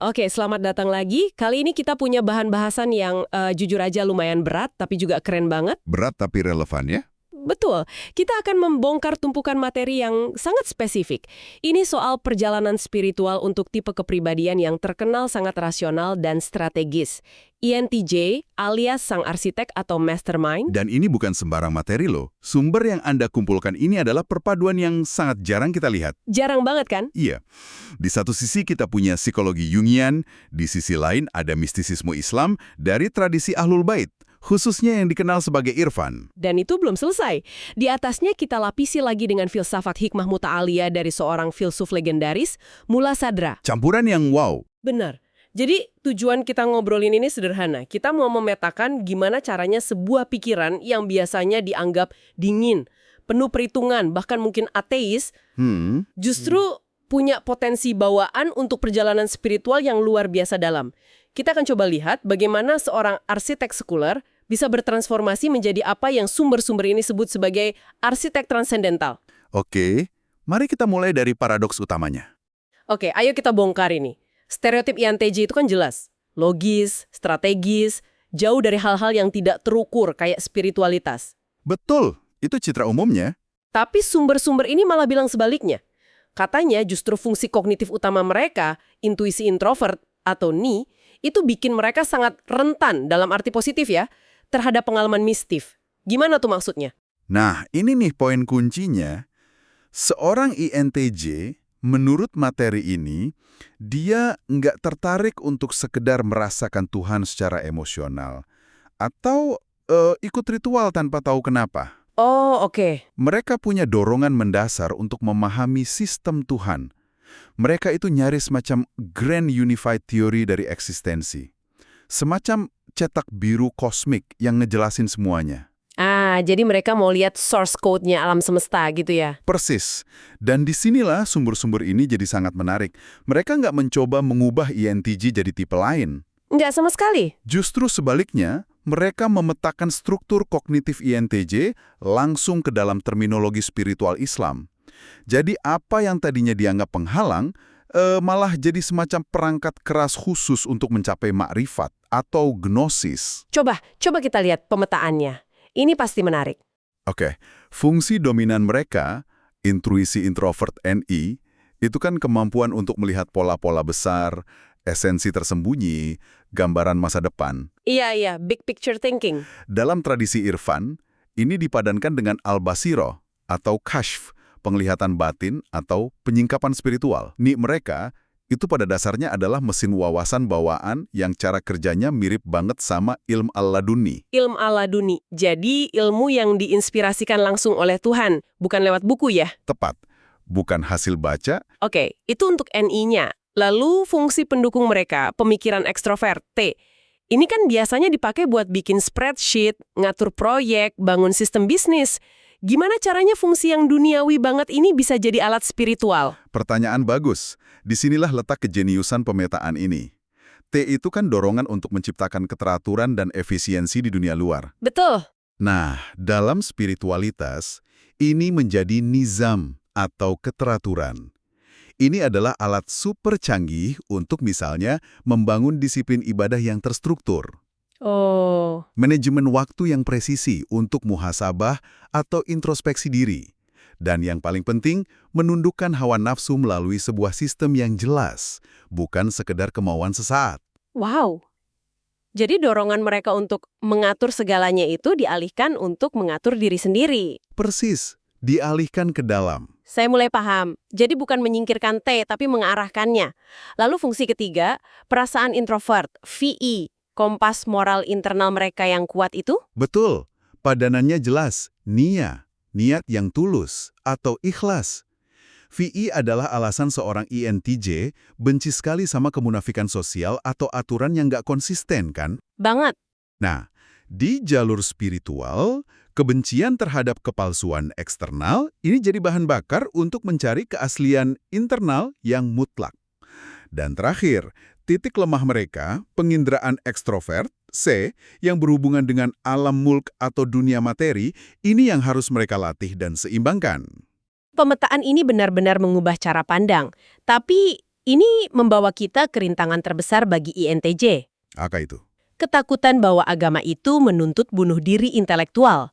Oke, selamat datang lagi. Kali ini kita punya bahan bahasan yang jujur aja lumayan berat, tapi juga keren banget. Berat tapi relevan ya? Betul, kita akan membongkar tumpukan materi yang sangat spesifik. Ini soal perjalanan spiritual untuk tipe kepribadian yang terkenal sangat rasional dan strategis. INTJ alias sang arsitek atau mastermind. Dan ini bukan sembarang materi loh. Sumber yang Anda kumpulkan ini adalah perpaduan yang sangat jarang kita lihat. Jarang banget kan? Iya. Di satu sisi kita punya psikologi Jungian, di sisi lain ada mistisisme Islam dari tradisi Ahlul Bait, khususnya yang dikenal sebagai Irfan. Dan itu belum selesai. Di atasnya kita lapisi lagi dengan filsafat hikmah muta'aliyah dari seorang filsuf legendaris, Mula Sadra. Campuran yang wow. Benar. Jadi tujuan kita ngobrolin ini sederhana. Kita mau memetakan gimana caranya sebuah pikiran yang biasanya dianggap dingin, penuh perhitungan, bahkan mungkin ateis, justru punya potensi bawaan untuk perjalanan spiritual yang luar biasa dalam. Kita akan coba lihat bagaimana seorang arsitek sekuler bisa bertransformasi menjadi apa yang sumber-sumber ini sebut sebagai arsitek transendental. Oke, mari kita mulai dari paradoks utamanya. Oke, ayo kita bongkar ini. Stereotip INTJ itu kan jelas. Logis, strategis, jauh dari hal-hal yang tidak terukur kayak spiritualitas. Betul, itu citra umumnya. Tapi sumber-sumber ini malah bilang sebaliknya. Katanya justru fungsi kognitif utama mereka, intuisi introvert atau NI, itu bikin mereka sangat rentan dalam arti positif ya, terhadap pengalaman mistif. Gimana tuh maksudnya? Nah, ini nih poin kuncinya. Seorang INTJ, menurut materi ini, dia nggak tertarik untuk sekedar merasakan Tuhan secara emosional. Atau ikut ritual tanpa tahu kenapa. Oh, oke. Mereka punya dorongan mendasar untuk memahami sistem Tuhan. Mereka itu nyaris semacam grand unified theory dari eksistensi. Semacam cetak biru kosmik yang ngejelasin semuanya. Jadi mereka mau lihat source code-nya alam semesta gitu ya? Persis. Dan disinilah sumber-sumber ini jadi sangat menarik. Mereka nggak mencoba mengubah INTJ jadi tipe lain. Nggak sama sekali. Justru sebaliknya, mereka memetakan struktur kognitif INTJ langsung ke dalam terminologi spiritual Islam. Jadi apa yang tadinya dianggap penghalang, malah jadi semacam perangkat keras khusus untuk mencapai makrifat atau gnosis. Coba kita lihat pemetaannya. Ini pasti menarik. Oke, fungsi dominan mereka, intuisi introvert NI, itu kan kemampuan untuk melihat pola-pola besar, esensi tersembunyi, gambaran masa depan. Iya, big picture thinking. Dalam tradisi Irfan, ini dipadankan dengan al-basiro atau kashf, penglihatan batin atau penyingkapan spiritual. Nih mereka, itu pada dasarnya adalah mesin wawasan bawaan yang cara kerjanya mirip banget sama ilmu al-laduni. Ilmu al-laduni, jadi ilmu yang diinspirasikan langsung oleh Tuhan, bukan lewat buku ya? Tepat, bukan hasil baca. Oke, itu untuk NI-nya. Lalu fungsi pendukung mereka, pemikiran ekstrovert, T. Ini kan biasanya dipakai buat bikin spreadsheet, ngatur proyek, bangun sistem bisnis. Gimana caranya fungsi yang duniawi banget ini bisa jadi alat spiritual? Pertanyaan bagus. Disinilah letak kejeniusan pemetaan ini. T itu kan dorongan untuk menciptakan keteraturan dan efisiensi di dunia luar. Betul. Nah, dalam spiritualitas, ini menjadi nizam atau keteraturan. Ini adalah alat super canggih untuk misalnya membangun disiplin ibadah yang terstruktur. Oh. Manajemen waktu yang presisi untuk muhasabah atau introspeksi diri. Dan yang paling penting, menundukkan hawa nafsu melalui sebuah sistem yang jelas, bukan sekedar kemauan sesaat. Wow. Jadi dorongan mereka untuk mengatur segalanya itu dialihkan untuk mengatur diri sendiri. Persis, dialihkan ke dalam. Saya mulai paham. Jadi bukan menyingkirkan T, tapi mengarahkannya. Lalu fungsi ketiga, perasaan introvert, VI. Kompas moral internal mereka yang kuat itu? Betul, padanannya jelas, niat yang tulus atau ikhlas. VI adalah alasan seorang INTJ benci sekali sama kemunafikan sosial atau aturan yang nggak konsisten, kan? Banget. Nah, di jalur spiritual, kebencian terhadap kepalsuan eksternal ini jadi bahan bakar untuk mencari keaslian internal yang mutlak. Dan terakhir, titik lemah mereka, penginderaan ekstrovert, C, yang berhubungan dengan alam mulk atau dunia materi, ini yang harus mereka latih dan seimbangkan. Pemetaan ini benar-benar mengubah cara pandang. Tapi Ini membawa kita ke rintangan terbesar bagi INTJ. Apa itu? Ketakutan bahwa agama itu menuntut bunuh diri intelektual.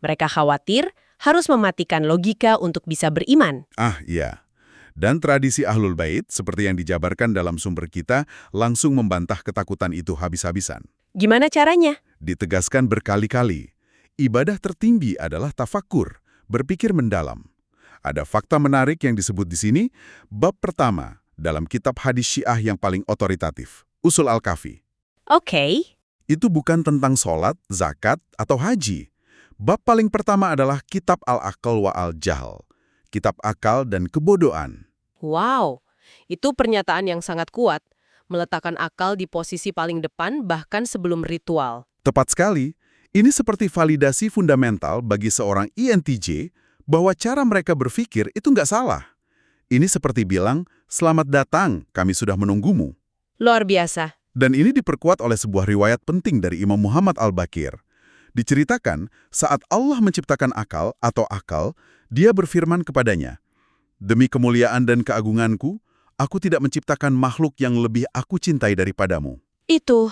Mereka khawatir harus mematikan logika untuk bisa beriman. Ah, iya. Dan tradisi Ahlul Bait, seperti yang dijabarkan dalam sumber kita, langsung membantah ketakutan itu habis-habisan. Gimana caranya? Ditegaskan berkali-kali, ibadah tertinggi adalah tafakur, berpikir mendalam. Ada fakta menarik yang disebut di sini, bab pertama dalam kitab hadis Syiah yang paling otoritatif, Usul Al-Kafi. Oke. Itu bukan tentang sholat, zakat, atau haji. Bab paling pertama adalah kitab Al-Aql wa Al-Jahl, kitab akal dan kebodohan. Wow, itu pernyataan yang sangat kuat. Meletakkan akal di posisi paling depan bahkan sebelum ritual. Tepat sekali, ini seperti validasi fundamental bagi seorang INTJ bahwa cara mereka berpikir itu nggak salah. Ini seperti bilang, selamat datang, kami sudah menunggumu. Luar biasa. Dan ini diperkuat oleh sebuah riwayat penting dari Imam Muhammad Al-Baqir. Diceritakan, saat Allah menciptakan akal atau akal, dia berfirman kepadanya, "Demi kemuliaan dan keagunganku, aku tidak menciptakan makhluk yang lebih aku cintai daripadamu." Itu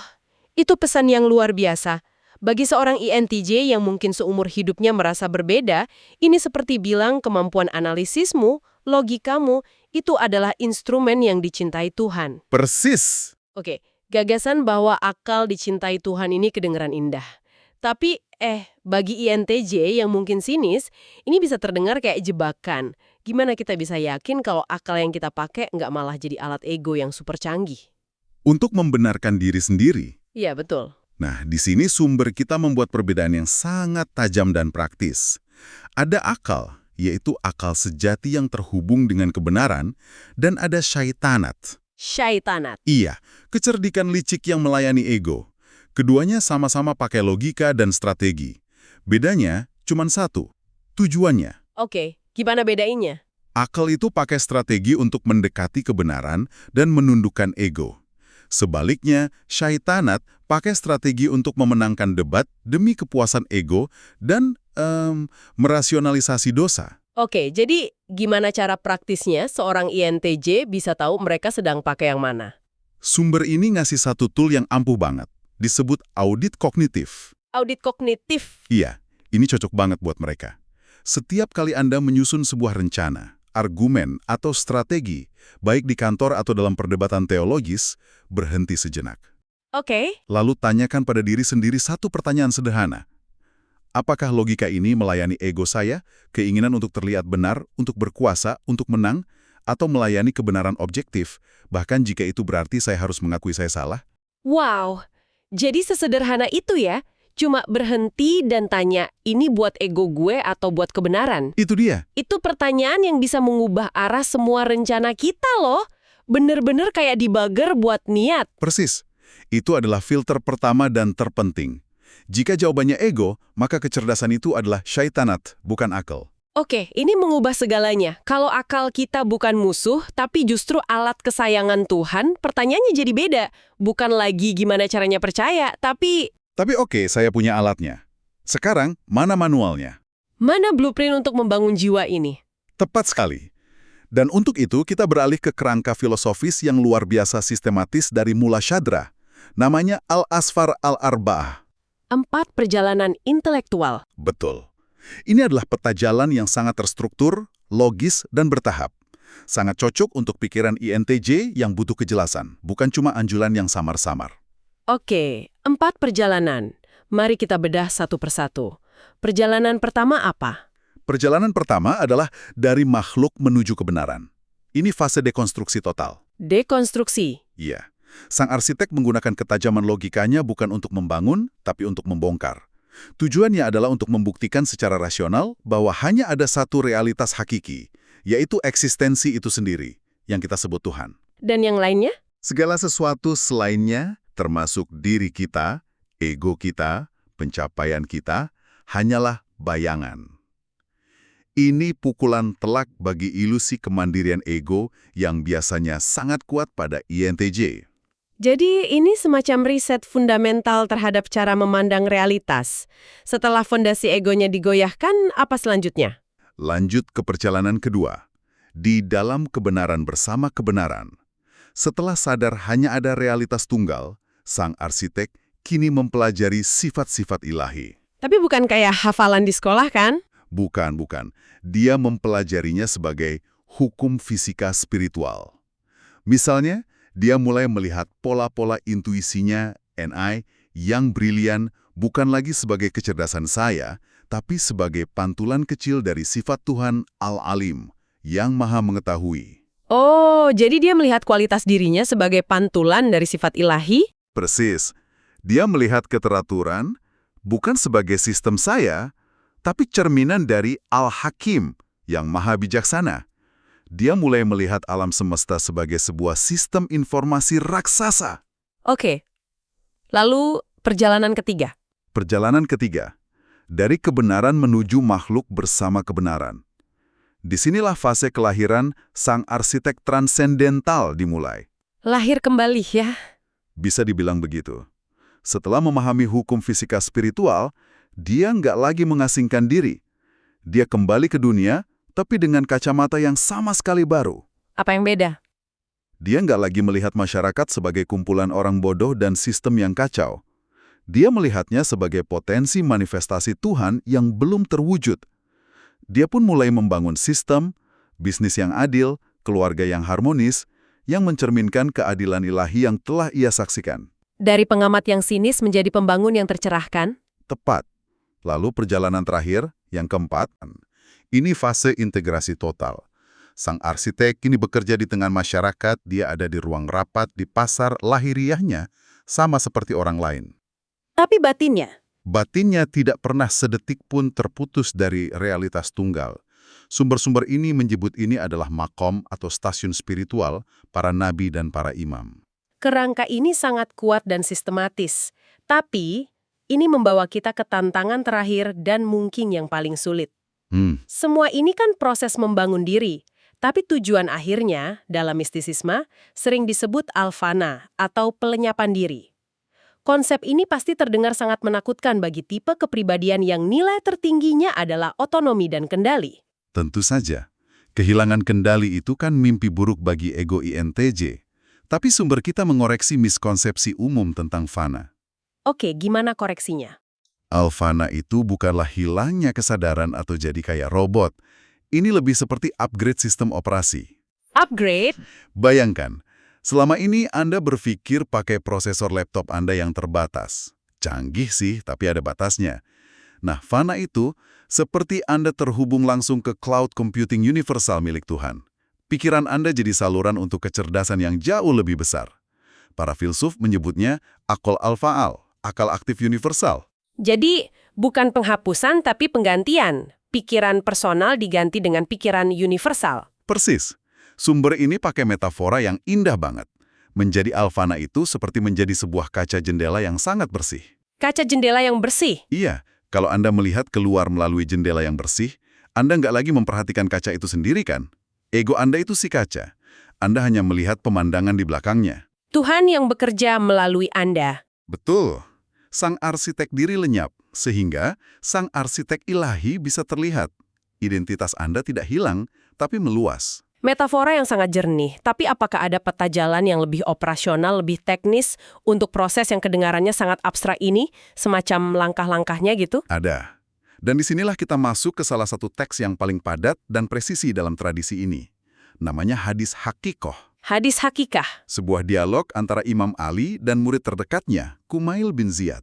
pesan yang luar biasa. Bagi seorang INTJ yang mungkin seumur hidupnya merasa berbeda, ini seperti bilang kemampuan analisismu, logikamu, itu adalah instrumen yang dicintai Tuhan. Persis! Oke, gagasan bahwa akal dicintai Tuhan ini kedengaran indah. Tapi, bagi INTJ yang mungkin sinis, ini bisa terdengar kayak jebakan. Gimana kita bisa yakin kalau akal yang kita pakai nggak malah jadi alat ego yang super canggih? Untuk membenarkan diri sendiri. Iya, betul. Nah, di sini sumber kita membuat perbedaan yang sangat tajam dan praktis. Ada akal, yaitu akal sejati yang terhubung dengan kebenaran, dan ada syaitanat. Syaitanat. Iya, kecerdikan licik yang melayani ego. Keduanya sama-sama pakai logika dan strategi. Bedanya cuma satu, tujuannya. Oke, gimana bedainnya? Akal itu pakai strategi untuk mendekati kebenaran dan menundukkan ego. Sebaliknya, syaitanat pakai strategi untuk memenangkan debat demi kepuasan ego dan merasionalisasi dosa. Oke, jadi gimana cara praktisnya seorang INTJ bisa tahu mereka sedang pakai yang mana? Sumber ini ngasih satu tool yang ampuh banget, disebut audit kognitif. Audit kognitif. Iya, ini cocok banget buat mereka. Setiap kali Anda menyusun sebuah rencana, argumen, atau strategi, baik di kantor atau dalam perdebatan teologis, berhenti sejenak. Oke. Lalu tanyakan pada diri sendiri satu pertanyaan sederhana. Apakah logika ini melayani ego saya, keinginan untuk terlihat benar, untuk berkuasa, untuk menang, atau melayani kebenaran objektif, bahkan jika itu berarti saya harus mengakui saya salah? Wow, jadi sesederhana itu ya? Cuma berhenti dan tanya, ini buat ego gue atau buat kebenaran? Itu dia. Itu pertanyaan yang bisa mengubah arah semua rencana kita loh. Bener-bener kayak dibagger buat niat. Persis. Itu adalah filter pertama dan terpenting. Jika jawabannya ego, maka kecerdasan itu adalah syaitanat, bukan akal. Oke, ini mengubah segalanya. Kalau akal kita bukan musuh, tapi justru alat kesayangan Tuhan, pertanyaannya jadi beda. Bukan lagi gimana caranya percaya, tapi oke, saya punya alatnya. Sekarang, mana manualnya? mana blueprint untuk membangun jiwa ini? Tepat sekali. Dan untuk itu, kita beralih ke kerangka filosofis yang luar biasa sistematis dari Mula Syadra. Namanya Al-Asfar Al-Arba'ah. 4 perjalanan intelektual. Betul. Ini adalah peta jalan yang sangat terstruktur, logis, dan bertahap. Sangat cocok untuk pikiran INTJ yang butuh kejelasan, bukan cuma anjuran yang samar-samar. Oke, 4 perjalanan. Mari kita bedah satu persatu. Perjalanan pertama apa? Perjalanan pertama adalah dari makhluk menuju kebenaran. Ini fase dekonstruksi total. Dekonstruksi. Iya. Sang arsitek menggunakan ketajaman logikanya bukan untuk membangun, tapi untuk membongkar. Tujuannya adalah untuk membuktikan secara rasional bahwa hanya ada satu realitas hakiki, yaitu eksistensi itu sendiri, yang kita sebut Tuhan. Dan yang lainnya? Segala sesuatu selainnya, termasuk diri kita, ego kita, pencapaian kita, hanyalah bayangan. Ini pukulan telak bagi ilusi kemandirian ego yang biasanya sangat kuat pada INTJ. Jadi ini semacam riset fundamental terhadap cara memandang realitas. Setelah fondasi egonya digoyahkan, apa selanjutnya? Lanjut ke perjalanan kedua. Di dalam kebenaran bersama kebenaran. Setelah sadar hanya ada realitas tunggal, sang arsitek kini mempelajari sifat-sifat ilahi. Tapi bukan kayak hafalan di sekolah kan? Bukan. Dia mempelajarinya sebagai hukum fisika spiritual. Misalnya, dia mulai melihat pola-pola intuisinya, NI, yang brilian bukan lagi sebagai kecerdasan saya, tapi sebagai pantulan kecil dari sifat Tuhan Al-Alim, yang maha mengetahui. Oh, jadi dia melihat kualitas dirinya sebagai pantulan dari sifat ilahi? Persis. Dia melihat keteraturan bukan sebagai sistem saya, tapi cerminan dari Al-Hakim yang maha bijaksana. Dia mulai melihat alam semesta sebagai sebuah sistem informasi raksasa. Oke. Lalu perjalanan ketiga. Perjalanan ketiga, dari kebenaran menuju makhluk bersama kebenaran. Disinilah fase kelahiran sang arsitek transendental dimulai. Lahir kembali ya. Bisa dibilang begitu. Setelah memahami hukum fisika spiritual, dia nggak lagi mengasingkan diri. Dia kembali ke dunia, tapi dengan kacamata yang sama sekali baru. Apa yang beda? Dia nggak lagi melihat masyarakat sebagai kumpulan orang bodoh dan sistem yang kacau. Dia melihatnya sebagai potensi manifestasi Tuhan yang belum terwujud. Dia pun mulai membangun sistem, bisnis yang adil, keluarga yang harmonis, yang mencerminkan keadilan ilahi yang telah ia saksikan. Dari pengamat yang sinis menjadi pembangun yang tercerahkan? Tepat. Lalu perjalanan terakhir, yang keempat, ini fase integrasi total. Sang arsitek kini bekerja di tengah masyarakat, dia ada di ruang rapat, di pasar lahiriahnya, sama seperti orang lain. Tapi batinnya? Batinnya tidak pernah sedetik pun terputus dari realitas tunggal. Sumber-sumber ini menyebut ini adalah makom atau stasiun spiritual para nabi dan para imam. Kerangka ini sangat kuat dan sistematis. Tapi, ini membawa kita ke tantangan terakhir dan mungkin yang paling sulit. Semua ini kan proses membangun diri. Tapi tujuan akhirnya, dalam mistisisme, sering disebut al-fana atau pelenyapan diri. Konsep ini pasti terdengar sangat menakutkan bagi tipe kepribadian yang nilai tertingginya adalah otonomi dan kendali. Tentu saja. Kehilangan kendali itu kan mimpi buruk bagi ego INTJ. Tapi sumber kita mengoreksi miskonsepsi umum tentang fana. Oke, gimana koreksinya? Al-fana itu bukanlah hilangnya kesadaran atau jadi kayak robot. Ini lebih seperti upgrade sistem operasi. Upgrade? Bayangkan, selama ini Anda berpikir pakai prosesor laptop Anda yang terbatas. Canggih sih, tapi ada batasnya. Nah, fana itu seperti Anda terhubung langsung ke cloud computing universal milik Tuhan. Pikiran Anda jadi saluran untuk kecerdasan yang jauh lebih besar. Para filsuf menyebutnya akal al-fa'al, akal aktif universal. Jadi, bukan penghapusan tapi penggantian. Pikiran personal diganti dengan pikiran universal. Persis. Sumber ini pakai metafora yang indah banget. Menjadi al-fana itu seperti menjadi sebuah kaca jendela yang sangat bersih. Kaca jendela yang bersih? Iya, kalau Anda melihat keluar melalui jendela yang bersih, Anda nggak lagi memperhatikan kaca itu sendiri kan? Ego Anda itu si kaca. Anda hanya melihat pemandangan di belakangnya. Tuhan yang bekerja melalui Anda. Betul. Sang arsitek diri lenyap, sehingga sang arsitek ilahi bisa terlihat. Identitas Anda tidak hilang, tapi meluas. Metafora yang sangat jernih, tapi apakah ada peta jalan yang lebih operasional, lebih teknis untuk proses yang kedengarannya sangat abstrak ini, semacam langkah-langkahnya gitu? Ada. Dan disinilah kita masuk ke salah satu teks yang paling padat dan presisi dalam tradisi ini. Namanya hadis hakikoh. Hadis hakikah. Sebuah dialog antara Imam Ali dan murid terdekatnya, Kumail bin Ziyad.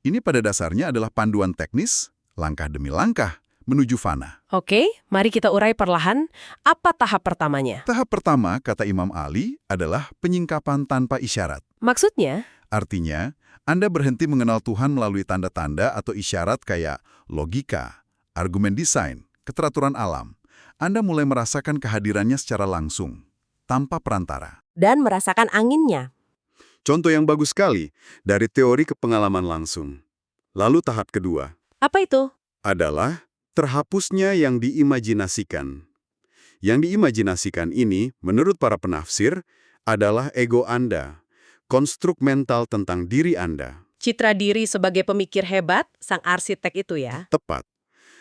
Ini pada dasarnya adalah panduan teknis, langkah demi langkah, menuju fana. Oke, mari kita urai perlahan. Apa tahap pertamanya? Tahap pertama, kata Imam Ali, adalah penyingkapan tanpa isyarat. Maksudnya? Artinya, Anda berhenti mengenal Tuhan melalui tanda-tanda atau isyarat kayak logika, argumen desain, keteraturan alam. Anda mulai merasakan kehadirannya secara langsung, tanpa perantara. Dan merasakan anginnya. Contoh yang bagus sekali, dari teori ke pengalaman langsung. Lalu tahap kedua. Apa itu? Adalah terhapusnya yang diimajinasikan. Yang diimajinasikan ini, menurut para penafsir, adalah ego Anda, konstruk mental tentang diri Anda. Citra diri sebagai pemikir hebat, sang arsitek itu ya? Tepat.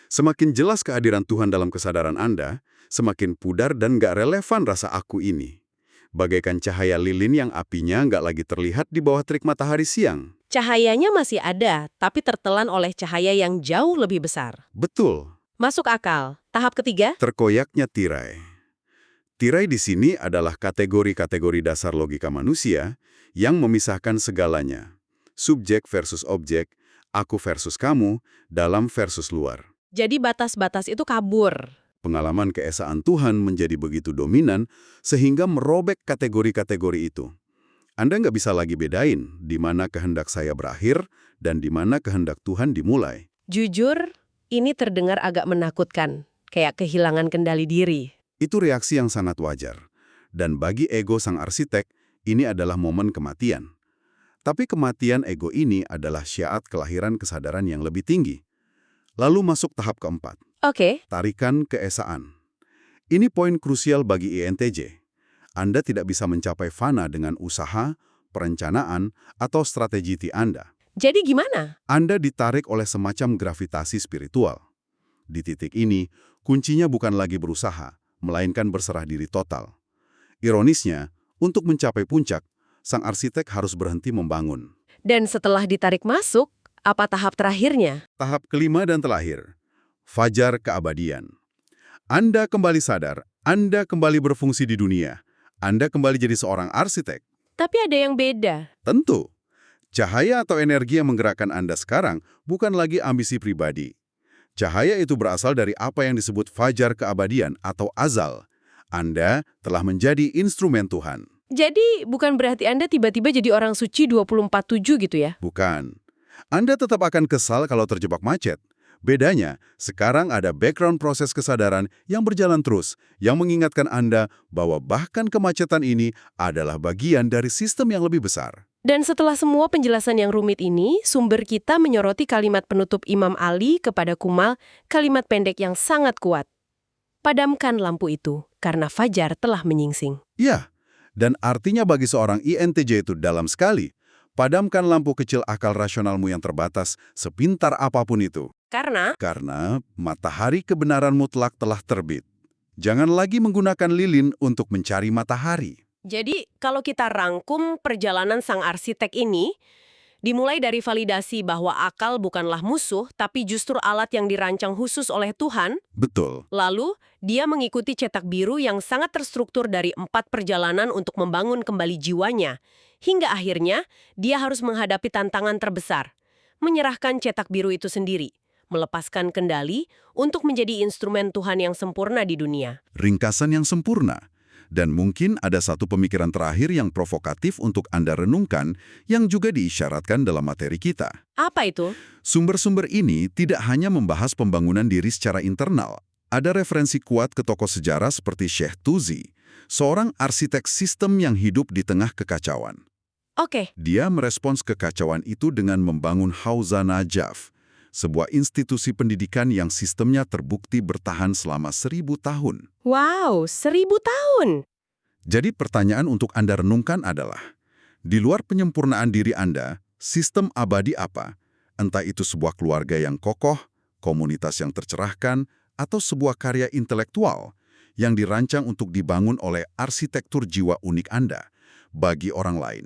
Semakin jelas kehadiran Tuhan dalam kesadaran Anda, semakin pudar dan gak relevan rasa aku ini. bagaikan cahaya lilin yang apinya nggak lagi terlihat di bawah terik matahari siang. Cahayanya masih ada, tapi tertelan oleh cahaya yang jauh lebih besar. Betul, Masuk akal. Tahap ketiga? terkoyaknya tirai. Tirai di sini adalah kategori-kategori dasar logika manusia yang memisahkan segalanya. Subjek versus objek, aku versus kamu, dalam versus luar. Jadi batas-batas itu kabur. Pengalaman keesaan Tuhan menjadi begitu dominan sehingga merobek kategori-kategori itu. Anda nggak bisa lagi bedain di mana kehendak saya berakhir dan di mana kehendak Tuhan dimulai. Jujur, ini terdengar agak menakutkan. Kayak kehilangan kendali diri. Itu reaksi yang sangat wajar. Dan bagi ego sang arsitek, ini adalah momen kematian. Tapi kematian ego ini adalah syarat kelahiran kesadaran yang lebih tinggi. Lalu masuk tahap keempat, Oke. tarikan keesaan. Ini poin krusial bagi INTJ. Anda tidak bisa mencapai fana dengan usaha, perencanaan, atau strategi Anda. Jadi gimana? Anda ditarik oleh semacam gravitasi spiritual. Di titik ini, kuncinya bukan lagi berusaha, melainkan berserah diri total. Ironisnya, untuk mencapai puncak, sang arsitek harus berhenti membangun. Dan setelah ditarik masuk, apa tahap terakhirnya? Tahap kelima dan terakhir, fajar keabadian. Anda kembali sadar, Anda kembali berfungsi di dunia, Anda kembali jadi seorang arsitek. Tapi ada yang beda. Tentu, cahaya atau energi yang menggerakkan Anda sekarang bukan lagi ambisi pribadi. Cahaya itu berasal dari apa yang disebut fajar keabadian atau azal. Anda telah menjadi instrumen Tuhan. Jadi bukan berarti Anda tiba-tiba jadi orang suci 24/7 gitu ya? Bukan. Anda tetap akan kesal kalau terjebak macet. Bedanya, sekarang ada background proses kesadaran yang berjalan terus, yang mengingatkan Anda bahwa bahkan kemacetan ini adalah bagian dari sistem yang lebih besar. Dan setelah semua penjelasan yang rumit ini, sumber kita menyoroti kalimat penutup Imam Ali kepada Kumal, kalimat pendek yang sangat kuat. Padamkan lampu itu, karena fajar telah menyingsing. Ya, dan artinya bagi seorang INTJ itu dalam sekali. Padamkan lampu kecil akal rasionalmu yang terbatas, sepintar apapun itu. Karena matahari kebenaran mutlak telah terbit. Jangan lagi menggunakan lilin untuk mencari matahari. Jadi, kalau kita rangkum perjalanan sang arsitek ini, dimulai dari validasi bahwa akal bukanlah musuh, tapi justru alat yang dirancang khusus oleh Tuhan. Betul. Lalu, dia mengikuti cetak biru yang sangat terstruktur dari 4 perjalanan untuk membangun kembali jiwanya. Hingga akhirnya, dia harus menghadapi tantangan terbesar. Menyerahkan cetak biru itu sendiri. Melepaskan kendali untuk menjadi instrumen Tuhan yang sempurna di dunia. Ringkasan yang sempurna. Dan mungkin ada satu pemikiran terakhir yang provokatif untuk Anda renungkan yang juga diisyaratkan dalam materi kita. Apa itu? Sumber-sumber ini tidak hanya membahas pembangunan diri secara internal. Ada referensi kuat ke tokoh sejarah seperti Syekh Tuzi, seorang arsitek sistem yang hidup di tengah kekacauan. Oke. Dia merespons kekacauan itu dengan membangun Hauza Najaf, sebuah institusi pendidikan yang sistemnya terbukti bertahan selama 1000 tahun. Wow, 1000 tahun! Jadi pertanyaan untuk Anda renungkan adalah, di luar penyempurnaan diri Anda, sistem abadi apa? Entah itu sebuah keluarga yang kokoh, komunitas yang tercerahkan, atau sebuah karya intelektual yang dirancang untuk dibangun oleh arsitektur jiwa unik Anda bagi orang lain.